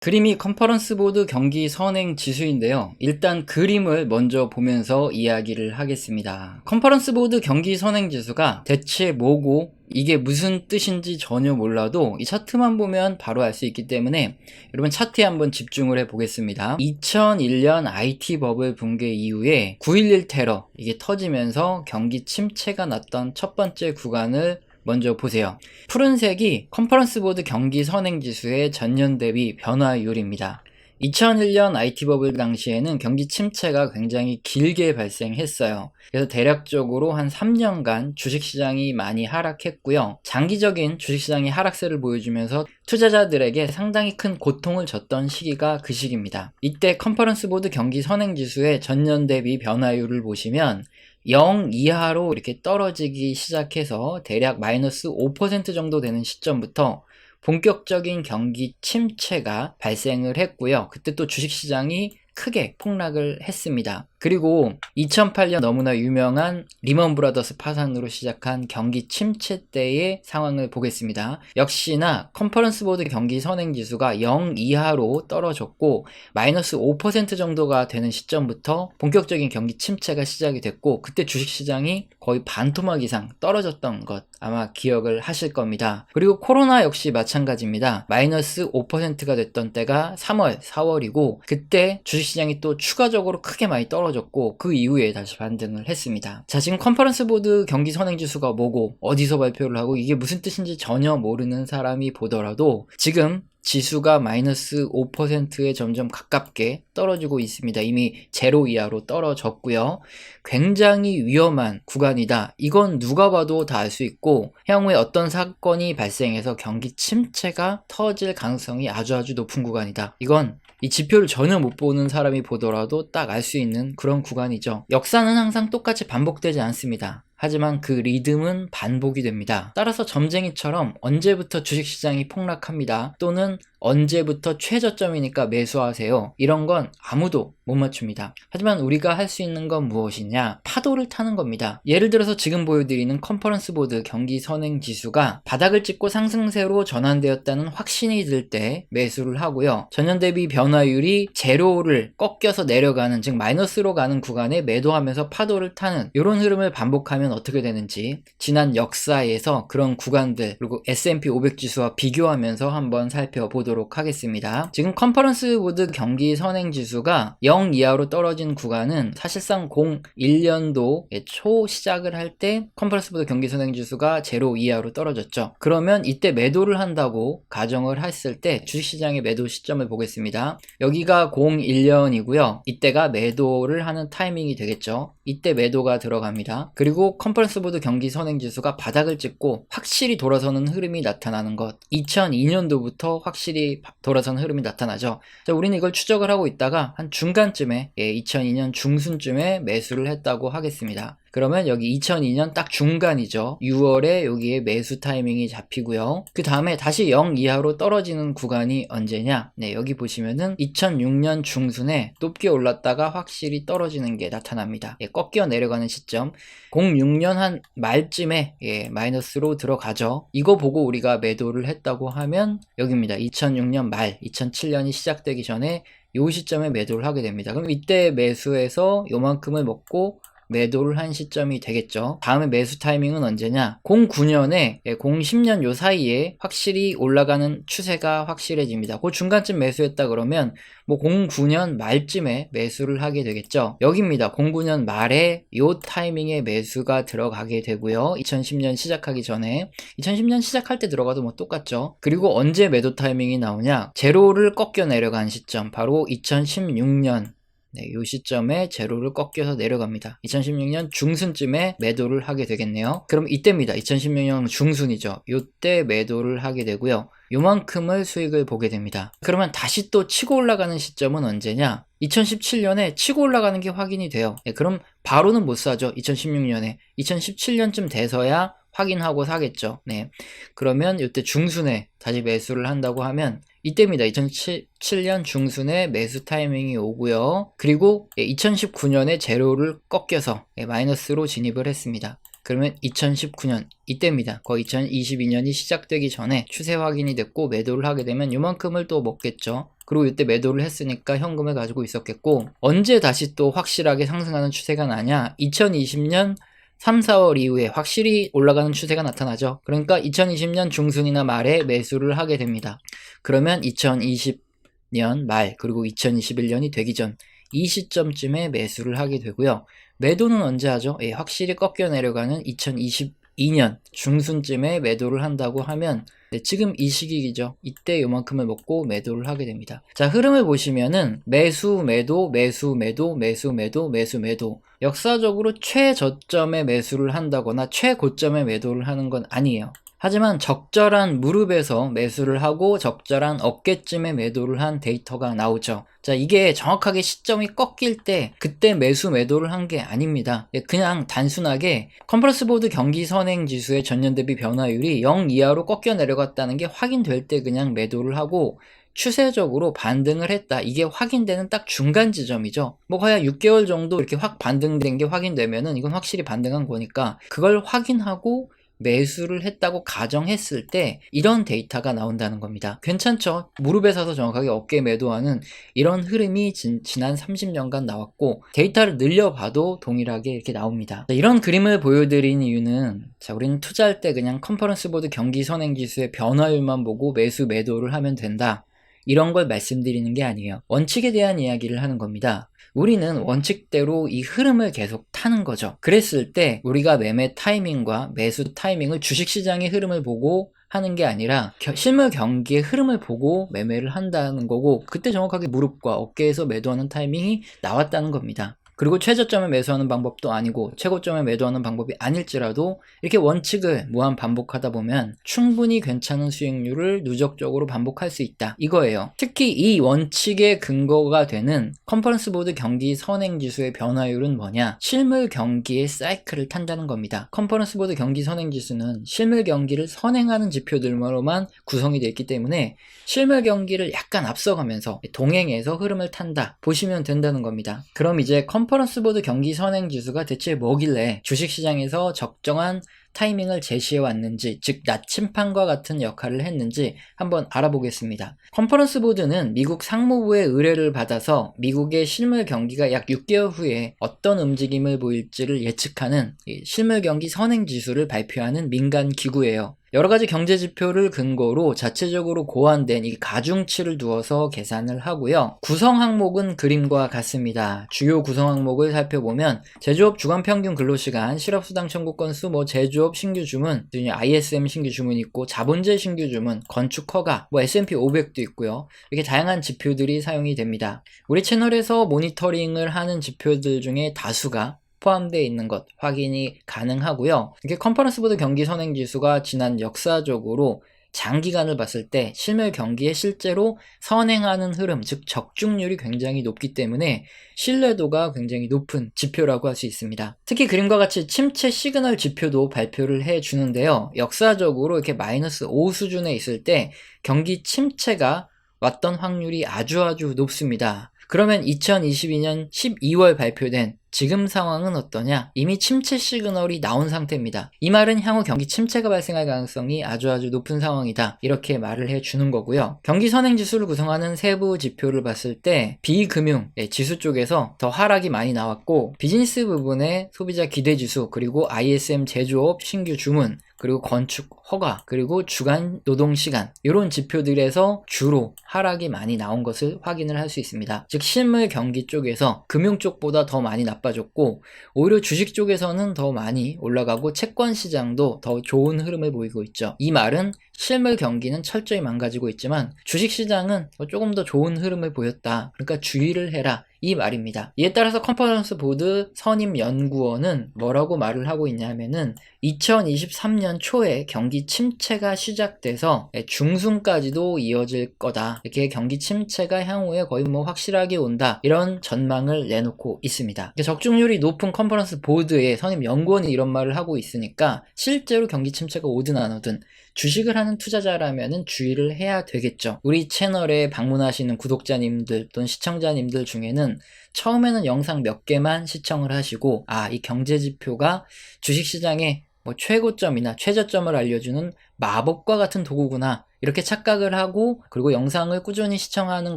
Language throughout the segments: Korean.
그림이 컨퍼런스 보드 경기 선행 지수인데요. 일단 그림을 먼저 보면서 이야기를 하겠습니다. 컨퍼런스 보드 경기 선행 지수가 대체 뭐고 이게 무슨 뜻인지 전혀 몰라도 이 차트만 보면 바로 알 수 있기 때문에 여러분 차트에 한번 집중을 해 보겠습니다. 2001년 IT 버블 붕괴 이후에 9.11 테러 이게 터지면서 경기 침체가 났던 첫 번째 구간을 먼저 보세요. 푸른색이 컨퍼런스 보드 경기 선행 지수의 전년 대비 변화율입니다. 2001년 IT 버블 당시에는 경기 침체가 굉장히 길게 발생했어요. 그래서 대략적으로 한 3년간 주식시장이 많이 하락했고요. 장기적인 주식시장이 하락세를 보여주면서 투자자들에게 상당히 큰 고통을 줬던 시기가 그 시기입니다. 이때 컨퍼런스 보드 경기 선행 지수의 전년 대비 변화율을 보시면 0 이하로 이렇게 떨어지기 시작해서 대략 마이너스 5% 정도 되는 시점부터 본격적인 경기 침체가 발생을 했고요. 그때 또 주식시장이 크게 폭락을 했습니다. 그리고 2008년 너무나 유명한 리먼 브라더스 파산으로 시작한 경기 침체 때의 상황을 보겠습니다. 역시나 컨퍼런스 보드 경기 선행 지수가 0 이하로 떨어졌고 마이너스 5% 정도가 되는 시점부터 본격적인 경기 침체가 시작이 됐고 그때 주식시장이 거의 반토막 이상 떨어졌던 것 아마 기억을 하실 겁니다. 그리고 코로나 역시 마찬가지입니다. 마이너스 5%가 됐던 때가 3월, 4월이고 그때 주식시장이 또 추가적으로 크게 많이 떨어졌고 그 이후에 다시 반등을 했습니다. 자, 지금 컨퍼런스 보드 경기 선행 지수가 뭐고 어디서 발표를 하고 이게 무슨 뜻인지 전혀 모르는 사람이 보더라도 지금 지수가 마이너스 5%에 점점 가깝게 떨어지고 있습니다. 이미 제로 이하로 떨어졌고요. 굉장히 위험한 구간이다. 이건 누가 봐도 다 알 수 있고 향후에 어떤 사건이 발생해서 경기 침체가 터질 가능성이 아주 높은 구간이다. 이건 이 지표를 전혀 못 보는 사람이 보더라도 딱 알 수 있는 그런 구간이죠. 역사는 항상 똑같이 반복되지 않습니다. 하지만 그 리듬은 반복이 됩니다. 따라서 점쟁이처럼 언제부터 주식시장이 폭락합니다. 또는 언제부터 최저점이니까 매수하세요. 이런 건 아무도 못 맞춥니다. 하지만 우리가 할 수 있는 건 무엇이냐? 파도를 타는 겁니다. 예를 들어서 지금 보여드리는 컨퍼런스 보드 경기 선행 지수가 바닥을 찍고 상승세로 전환되었다는 확신이 들 때 매수를 하고요. 전년 대비 변화율이 제로를 꺾여서 내려가는 즉 마이너스로 가는 구간에 매도하면서 파도를 타는 이런 흐름을 반복하면 어떻게 되는지 지난 역사에서 그런 구간들 그리고 S&P 500 지수와 비교하면서 한번 살펴보도록 하겠습니다. 지금 컨퍼런스 보드 경기 선행 지수가 0 이하로 떨어진 구간은 사실상 01년도 초 시작을 할 때 컨퍼런스 보드 경기 선행 지수가 0 이하로 떨어졌죠. 그러면 이때 매도를 한다고 가정을 했을 때 주식시장의 매도 시점을 보겠습니다. 여기가 01년이고요. 이때가 매도를 하는 타이밍이 되겠죠. 이때 매도가 들어갑니다. 그리고 컨퍼런스 보드 경기 선행 지수가 바닥을 찍고 확실히 돌아서는 흐름이 나타나는 것. 2002년도부터 확실히 돌아서는 흐름이 나타나죠. 자, 우리는 이걸 추적을 하고 있다가 한 중간쯤에 2002년 중순쯤에 매수를 했다고 하겠습니다. 그러면 여기 2002년 딱 중간이죠. 6월에 여기에 매수 타이밍이 잡히고요. 그 다음에 다시 0 이하로 떨어지는 구간이 언제냐? 네, 여기 보시면은 2006년 중순에 높게 올랐다가 확실히 떨어지는 게 나타납니다. 꺾여 내려가는 시점. 06년 한 말쯤에 마이너스로 들어가죠. 이거 보고 우리가 매도를 했다고 하면 여기입니다. 2006년 말, 2007년이 시작되기 전에 이 시점에 매도를 하게 됩니다. 그럼 이때 매수해서 요만큼을 먹고 매도를 한 시점이 되겠죠. 다음에 매수 타이밍은 언제냐? 09년에 010년 요 사이에 확실히 올라가는 추세가 확실해집니다. 그 중간쯤 매수했다 그러면 뭐 09년 말쯤에 매수를 하게 되겠죠. 여기입니다. 09년 말에 요 타이밍에 매수가 들어가게 되고요. 2010년 시작하기 전에 2010년 시작할 때 들어가도 뭐 똑같죠. 그리고 언제 매도 타이밍이 나오냐? 제로를 꺾여 내려간 시점 바로 2016년 네, 이 시점에 제로를 꺾여서 내려갑니다. 2016년 중순쯤에 매도를 하게 되겠네요. 그럼 이때입니다. 2016년 중순이죠. 이때 매도를 하게 되고요. 요만큼을 수익을 보게 됩니다. 그러면 다시 또 치고 올라가는 시점은 언제냐? 2017년에 치고 올라가는 게 확인이 돼요. 네, 그럼 바로는 못 사죠. 2016년에. 2017년쯤 돼서야 확인하고 사겠죠. 네. 그러면 이때 중순에 다시 매수를 한다고 하면 이때입니다. 2007년 중순에 매수 타이밍이 오고요. 그리고 2019년에 제로를 꺾여서 마이너스로 진입을 했습니다. 그러면 2019년 이때입니다. 거의 2022년이 시작되기 전에 추세 확인이 됐고 매도를 하게 되면 이만큼을 또 먹겠죠. 그리고 이때 매도를 했으니까 현금을 가지고 있었겠고, 언제 다시 또 확실하게 상승하는 추세가 나냐, 2020년 3, 4월 이후에 확실히 올라가는 추세가 나타나죠. 그러니까 2020년 중순이나 말에 매수를 하게 됩니다. 그러면 2020년 말 그리고 2021년이 되기 전 이 시점쯤에 매수를 하게 되고요. 매도는 언제 하죠? 확실히 꺾여 내려가는 2022년 중순쯤에 매도를 한다고 하면 지금 이 시기이죠. 이때 요만큼을 먹고 매도를 하게 됩니다. 자, 흐름을 보시면은 매수 매도 매수 매도 매수 매도 매수 매도, 역사적으로 최저점에 매수를 한다거나 최고점에 매도를 하는 건 아니에요. 하지만 적절한 무릎에서 매수를 하고 적절한 어깨쯤에 매도를 한 데이터가 나오죠. 자, 이게 정확하게 시점이 꺾일 때 그때 매수 매도를 한 게 아닙니다. 그냥 단순하게 컨퍼런스 보드 경기 선행 지수의 전년 대비 변화율이 0 이하로 꺾여 내려갔다는 게 확인될 때 그냥 매도를 하고, 추세적으로 반등을 했다, 이게 확인되는 딱 중간 지점이죠. 뭐 거의 6개월 정도 이렇게 확 반등된 게 확인되면은 이건 확실히 반등한 거니까, 그걸 확인하고 매수를 했다고 가정했을 때 이런 데이터가 나온다는 겁니다. 괜찮죠? 무릎에 서서 정확하게 어깨 매도하는 이런 흐름이 지난 30년간 나왔고, 데이터를 늘려봐도 동일하게 이렇게 나옵니다. 이런 그림을 보여드린 이유는, 자, 우리는 투자할 때 그냥 컨퍼런스 보드 경기 선행 지수의 변화율만 보고 매수 매도를 하면 된다, 이런 걸 말씀드리는 게 아니에요. 원칙에 대한 이야기를 하는 겁니다. 우리는 원칙대로 이 흐름을 계속 타는 거죠. 그랬을 때 우리가 매매 타이밍과 매수 타이밍을 주식시장의 흐름을 보고 하는 게 아니라 실물 경기의 흐름을 보고 매매를 한다는 거고, 그때 정확하게 무릎과 어깨에서 매도하는 타이밍이 나왔다는 겁니다. 그리고 최저점에 매수하는 방법도 아니고 최고점에 매도하는 방법이 아닐지라도 이렇게 원칙을 무한 반복하다 보면 충분히 괜찮은 수익률을 누적적으로 반복할 수 있다, 이거예요. 특히 이 원칙의 근거가 되는 컨퍼런스 보드 경기 선행 지수의 변화율은 뭐냐, 실물 경기의 사이클을 탄다는 겁니다. 컨퍼런스 보드 경기 선행 지수는 실물 경기를 선행하는 지표들로만 구성이 되어 있기 때문에 실물 경기를 약간 앞서가면서 동행해서 흐름을 탄다 보시면 된다는 겁니다. 그럼 이제 컨퍼런스 보드 경기 선행 지수가 대체 뭐길래 주식시장에서 적정한 타이밍을 제시해 왔는지, 즉 나침판과 같은 역할을 했는지 한번 알아보겠습니다. 컨퍼런스 보드는 미국 상무부의 의뢰를 받아서 미국의 실물 경기가 약 6개월 후에 어떤 움직임을 보일지를 예측하는 실물 경기 선행 지수를 발표하는 민간 기구예요. 여러가지 경제지표를 근거로 자체적으로 고안된 이 가중치를 두어서 계산을 하고요. 구성 항목은 그림과 같습니다. 주요 구성 항목을 살펴보면 제조업 주간평균 근로시간, 실업수당 청구 건수, 제조업 신규 주문, ISM 신규 주문이 있고, 자본재 신규 주문, 건축 허가, S&P 500도 있고요. 이렇게 다양한 지표들이 사용이 됩니다. 우리 채널에서 모니터링을 하는 지표들 중에 다수가 포함되어 있는 것 확인이 가능하고요. 이게 컨퍼런스 보드 경기 선행 지수가 지난 역사적으로 장기간을 봤을 때 실물 경기에 실제로 선행하는 흐름, 즉 적중률이 굉장히 높기 때문에 신뢰도가 굉장히 높은 지표라고 할 수 있습니다. 특히 그림과 같이 침체 시그널 지표도 발표를 해주는데요. 역사적으로 이렇게 -5 수준에 있을 때 경기 침체가 왔던 확률이 아주 높습니다. 그러면 2022년 12월 발표된 지금 상황은 어떠냐? 이미 침체 시그널이 나온 상태입니다. 이 말은 향후 경기 침체가 발생할 가능성이 아주 높은 상황이다, 이렇게 말을 해주는 거고요. 경기 선행 지수를 구성하는 세부 지표를 봤을 때 비금융 지수 쪽에서 더 하락이 많이 나왔고, 비즈니스 부분의 소비자 기대 지수, 그리고 ISM 제조업 신규 주문, 그리고 건축 허가, 그리고 주간 노동시간, 이런 지표들에서 주로 하락이 많이 나온 것을 확인을 할 수 있습니다. 즉 실물 경기 쪽에서 금융 쪽보다 더 많이 나빠졌고, 오히려 주식 쪽에서는 더 많이 올라가고 채권 시장도 더 좋은 흐름을 보이고 있죠. 이 말은 실물 경기는 철저히 망가지고 있지만 주식 시장은 조금 더 좋은 흐름을 보였다, 그러니까 주의를 해라, 이 말입니다. 이에 따라서 컨퍼런스 보드 선임연구원은 뭐라고 말을 하고 있냐면은 2023년 초에 경기 침체가 시작돼서 중순까지도 이어질 거다, 이렇게 경기 침체가 향후에 거의 확실하게 온다, 이런 전망을 내놓고 있습니다. 적중률이 높은 컨퍼런스 보드의 선임연구원이 이런 말을 하고 있으니까 실제로 경기 침체가 오든 안 오든 주식을 하는 투자자라면은 주의를 해야 되겠죠. 우리 채널에 방문하시는 구독자님들 또는 시청자님들 중에는 분들은 처음에는 영상 몇 개만 시청을 하시고 이 경제지표가 주식시장의 뭐 최고점이나 최저점을 알려주는 마법과 같은 도구구나 이렇게 착각을 하고 그리고 영상을 꾸준히 시청하는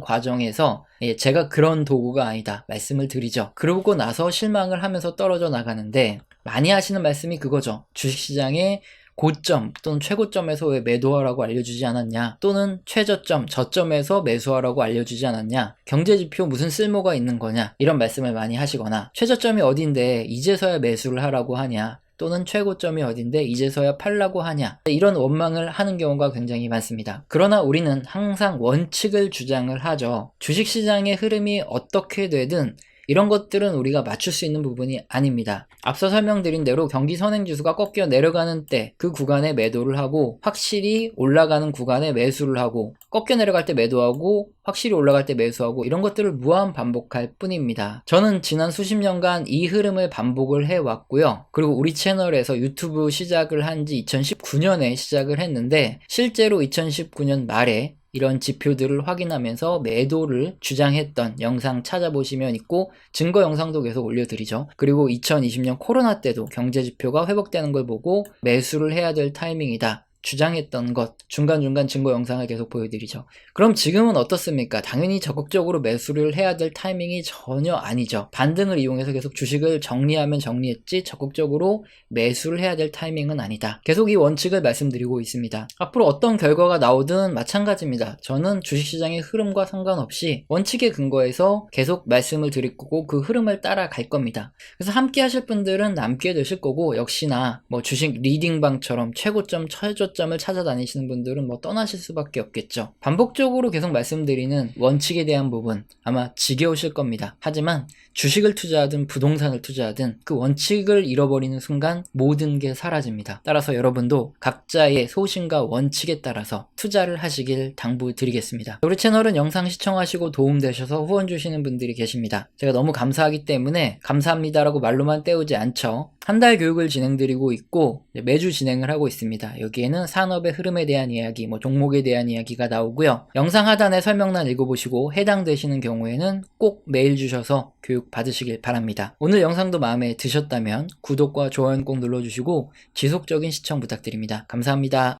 과정에서 제가 그런 도구가 아니다 말씀을 드리죠. 그러고 나서 실망을 하면서 떨어져 나가는데 많이 하시는 말씀이 그거죠. 주식시장의 고점 또는 최고점에서 왜 매도하라고 알려주지 않았냐, 또는 최저점, 저점에서 매수하라고 알려주지 않았냐, 경제지표 무슨 쓸모가 있는 거냐, 이런 말씀을 많이 하시거나, 최저점이 어딘데 이제서야 매수를 하라고 하냐, 또는 최고점이 어딘데 이제서야 팔라고 하냐, 이런 원망을 하는 경우가 굉장히 많습니다. 그러나 우리는 항상 원칙을 주장을 하죠. 주식시장의 흐름이 어떻게 되든 이런 것들은 우리가 맞출 수 있는 부분이 아닙니다. 앞서 설명드린 대로 경기 선행지수가 꺾여 내려가는 때 그 구간에 매도를 하고 확실히 올라가는 구간에 매수를 하고 꺾여 내려갈 때 매도하고 확실히 올라갈 때 매수하고 이런 것들을 무한 반복할 뿐입니다. 저는 지난 수십 년간 이 흐름을 반복을 해왔고요. 그리고 우리 채널에서 유튜브 시작을 한 지 2019년에 시작을 했는데 실제로 2019년 말에 이런 지표들을 확인하면서 매도를 주장했던 영상 찾아보시면 있고 증거 영상도 계속 올려드리죠. 그리고 2020년 코로나 때도 경제지표가 회복되는 걸 보고 매수를 해야 될 타이밍이다 주장했던 것 중간중간 증거 영상을 계속 보여드리죠. 그럼 지금은 어떻습니까? 당연히 적극적으로 매수를 해야 될 타이밍이 전혀 아니죠. 반등을 이용해서 계속 주식을 정리하면 정리했지 적극적으로 매수를 해야 될 타이밍은 아니다. 계속 이 원칙을 말씀드리고 있습니다. 앞으로 어떤 결과가 나오든 마찬가지입니다. 저는 주식시장의 흐름과 상관없이 원칙에 근거해서 계속 말씀을 드릴 거고 그 흐름을 따라갈 겁니다. 그래서 함께 하실 분들은 남게 되실 거고 역시나 뭐 주식 리딩방처럼 최고점, 최저점을 찾아다니시는 분들은 뭐 떠나실 수밖에 없겠죠. 반복적으로 계속 말씀드리는 원칙에 대한 부분 아마 지겨우실 겁니다. 하지만 주식을 투자하든 부동산을 투자하든 그 원칙을 잃어버리는 순간 모든 게 사라집니다. 따라서 여러분도 각자의 소신과 원칙에 따라서 투자를 하시길 당부드리겠습니다. 우리 채널은 영상 시청하시고 도움되셔서 후원 주시는 분들이 계십니다. 제가 너무 감사하기 때문에 감사합니다라고 말로만 때우지 않죠. 한 달 교육을 진행드리고 있고 매주 진행을 하고 있습니다. 여기에는 산업의 흐름에 대한 이야기, 종목에 대한 이야기가 나오고요. 영상 하단에 설명란 읽어보시고 해당되시는 경우에는 꼭 메일 주셔서 교육 받으시길 바랍니다. 오늘 영상도 마음에 드셨다면 구독과 좋아요 꼭 눌러주시고 지속적인 시청 부탁드립니다. 감사합니다.